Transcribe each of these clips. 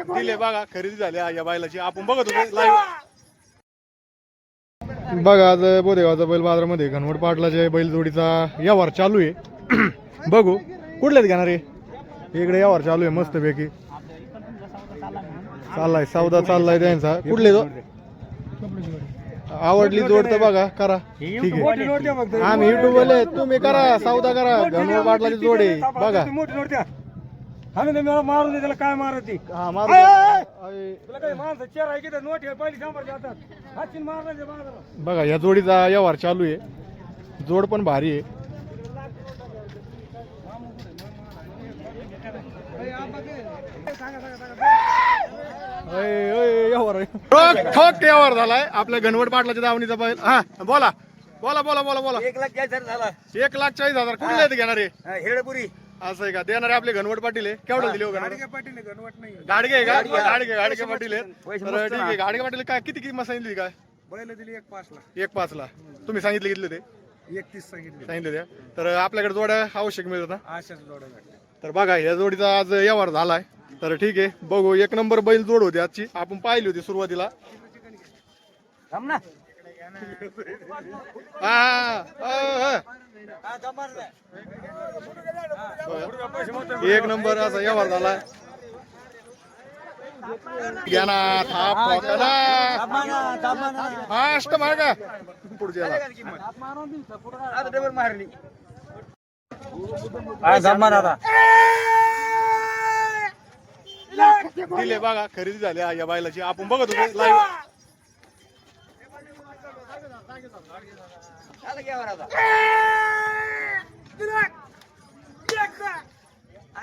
दिले बघा खरेदी झाली या बैलाची आपण बघत होतो लाईव्ह बघा आज बोदेगावचा बैल बाजारामध्ये घनवट पाटलाच्या बैल जोडीचा व्यवहार चालू आहे बघू कुठलेच घेणार आहे इकडे व्यवहार चालू आहे मस्त पैकी चाललाय सौदा चाललाय त्यांचा कुठले तो आवडली जोड तर बघा करा ठीक आहे आम्ही युट्यूब वाले तुम्ही करा सौदा करा घनवट पाटलाची जोड आहे बघा मारून दे त्याला काय मारत हा बघा या जोडीचा व्यवहार चालू आहे जोड पण भारी आहे ठोक व्यवहार झालाय आपल्या घनवट पाटलाच्या दावणीचा बैल हा बोला बोला बोला बोला बोला 1,40,000 कुठले घेणार आहे हेडपुरी असं आहे का देणारे आपले घनवट पाटील आहे केवढं दिले गाडगे गाडगे पाटील आहे तर ठीक आहे गाडगे पाटील काय किती किंमत सांगितली काय बैल दिली 1,5,00,000 1,5,00,000 तुम्ही सांगितले घेतले ते 31 सांगितले त्या तर आपल्याकडे जोड्या आवश्यक मिळत ना अशाच जोड्या भेटल्या तर बघा या जोडीचा आज व्यवहार झालाय तर ठीक आहे बघू एक नंबर बैल जोड होती आजची आपण पाहिली होती सुरुवातीला एक नंबर असा व्यवहार झालाय फास्ट मार्गा पुढच्या दिले बघा खरेदी झाली या बैलाची आपण बघत होतो लाईव्ह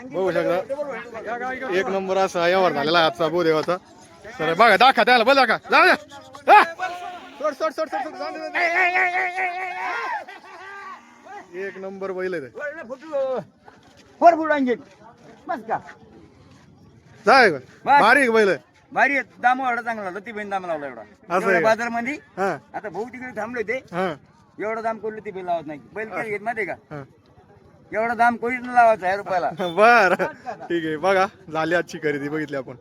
बघू शकता एक नंबर असा व्यवहार झालेला आहे आजचा बोदेवाचा तर बघा दाखा त्याला बोल दाखा जाऊ द्या सोड सोड सोड सोड एक नंबर बैल आहे जाय भारी बैल भारी दाम एवढा चांगला लती बहीण दाम लावला एवढा बाजारमध्ये आता भाऊ तिकडे थांबले होते एवढा दाम कोणी ती बैल लावत नाही बैल काय घेत माहिती का एवढा दाम कोणीच नाही लावायचा 1,000 रुपयाला बर ठीक आहे बघा झाली आजची खरेदी बघितली आपण